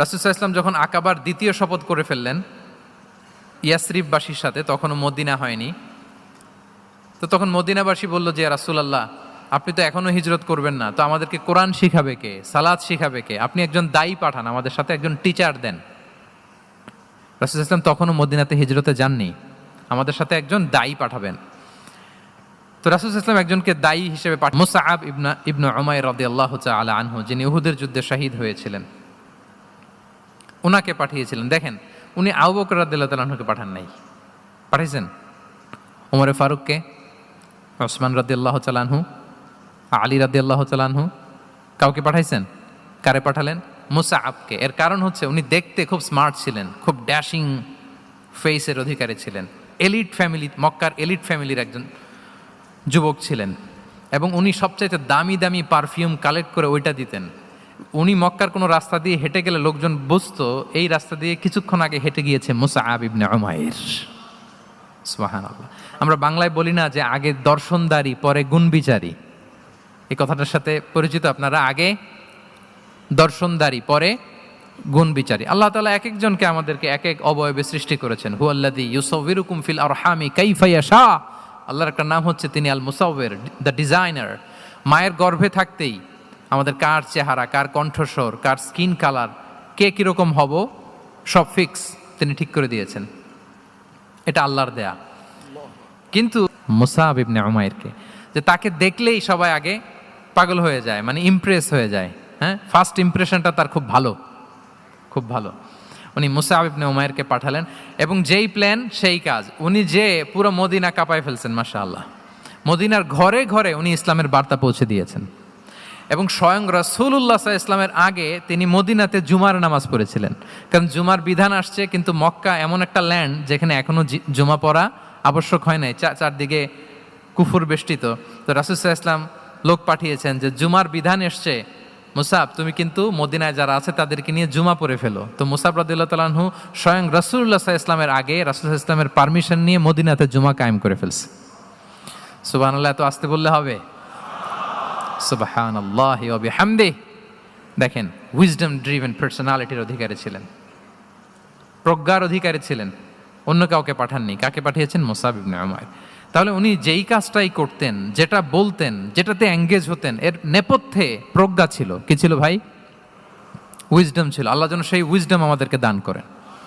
রাসূল সাল্লাল্লাহু আলাইহি ওয়াসাল্লাম যখন আকাবার দ্বিতীয় শপথ করে ফেললেন ইয়াসরিববাসীর সাথে, তখনও মদিনা হয়নি, তো তখন মদিনাবাসী বলল যে রাসূলুল্লাহ, আপনি তো এখনো হিজরত করবেন না, তো আমাদেরকে কোরআন শিখাবে কে, সালাত শিখাবে কে? আপনি একজন দায়ী পাঠান, আমাদের সাথে একজন টিচার দেন। রাসূল সাল্লাল্লাহু আলাইহি ওয়াসাল্লাম তখনও মদিনাতে হিজরতে যাননি, আমাদের সাথে একজন দায়ী পাঠাবেন। তো রাসূল সাল্লাল্লাহু আলাইহি ওয়াসাল্লাম একজনকে দায়ী হিসেবে মুসআব ইবনে উমাইর রাদিয়াল্লাহু তাআলা আনহু, যিনি উহুদের যুদ্ধে শহীদ হয়েছিলেন, ওনাকে পাঠিয়েছিলেন। দেখেন, উনি আবু বকর রাদিয়াল্লাহু তাআলা আনহুকে পাঠান নাই, পাঠিয়েছেন ওমরে ফারুককে, ওসমান রাদিয়াল্লাহু তাআলা আনহু, আলী রাদিয়াল্লাহু তাআলা আনহু, কাউকে পাঠাইছেন? কারে পাঠালেন? মুসআবকে। এর কারণ হচ্ছে উনি দেখতে খুব স্মার্ট ছিলেন, খুব ড্যাশিং ফেসের অধিকারী ছিলেন, এলিট ফ্যামিলি, মক্কার এলিট ফ্যামিলির একজন যুবক ছিলেন, এবং উনি সবচাইতে দামি দামি পারফিউম কালেক্ট করে ওইটা দিতেন। উনি মক্কার কোনো রাস্তা দিয়ে হেঁটে গেলে লোকজন বুঝতো এই রাস্তা দিয়ে কিছুক্ষণ আগে হেঁটে গিয়েছে মুসআব ইবনে উমাইর। সুবহানাল্লাহ। আমরা বাংলায় বলি না যে আগে দর্শনদারি পরে গুণবিচারী? এই কথাটার সাথে পরিচিত আপনারা? আগে দর্শনদারি পরে গুণবিচারী। আল্লাহ তাআলা এক একজনকে আমাদেরকে এক এক অবয়বে সৃষ্টি করেছেন। হুয়াল্লাযী ইউসাউবিরুকুম ফিল আরহামি কাইফা ইয়াশা। আল্লাহর একটা নাম হচ্ছে তিনি আল মুসাউবির, দ্য ডিজাইনার। মায়ের গর্ভে থাকতেই আমাদের কার চেহারা, কার কণ্ঠস্বর, কার স্কিন কালার, কে কীরকম হব, সব ফিক্স তিনি ঠিক করে দিয়েছেন। এটা আল্লাহর দেয়া। কিন্তু মুসআব ইবনে উমাইরকে, যে তাকে দেখলেই সবাই আগে পাগল হয়ে যায়, মানে ইমপ্রেস হয়ে যায়, হ্যাঁ, ফার্স্ট ইমপ্রেশনটা তার খুব ভালো, খুব ভালো। উনি মুসআব ইবনে উমাইরকে পাঠালেন, এবং যেই প্ল্যান সেই কাজ। উনি যে পুরো মদিনা কাঁপায় ফেলছেন, মাশাআল্লাহ। মদিনার ঘরে ঘরে উনি ইসলামের বার্তা পৌঁছে দিয়েছেন, এবং স্বয়ং রাসূলুল্লাহ সাল্লাল্লাহু আলাইহি ওয়াসাল্লামের আগে তিনি মদিনাতে জুমার নামাজ পড়েছিলেন। কারণ জুমার বিধান আসছে, কিন্তু মক্কা এমন একটা ল্যান্ড যেখানে এখনো জুমা পড়া আবশ্যক হয় নাই, চারদিকে কুফর বেষ্টিত। তো রাসূল সাল্লাল্লাহু আলাইহি ওয়াসাল্লাম লোক পাঠিয়েছেন যে জুমার বিধান এসছে, মুসআব তুমি কিন্তু মদিনায় যারা আছে তাদেরকে নিয়ে জুমা পড়ে ফেলো। তো মুসআব রাদিয়াল্লাহু তাআলা আনহু স্বয়ং রাসূলুল্লাহ সাল্লাল্লাহু আলাইহি ওয়াসাল্লামের আগে রাসূল সাল্লাল্লাহু আলাইহি ওয়াসাল্লামের পারমিশন নিয়ে মদিনাতে জুমা কায়েম করে ফেলছে। সুবহানাল্লাহ, এত আসতে বললে হবে? সুবহানাল্লাহি ওয়া বিহামদিহি। দেখেন, উইজডম ড্রিভেন পার্সোনালিটির অধিকারী ছিলেন, প্রজ্ঞার অধিকারী ছিলেন, অন্য কাউকে পাঠাননি। কাকে পাঠিয়েছেন? মুসআব ইবনে উমাইর। তাহলে উনি যেই কাজটাই করতেন, যেটা বলতেন, যেটাতে এঙ্গেজ হতেন, এর নেপথ্যে প্রজ্ঞা ছিল। কি ছিল ভাই? উইজডম ছিল। আল্লাহ যেন সেই উইজডম আমাদেরকে দান করেন।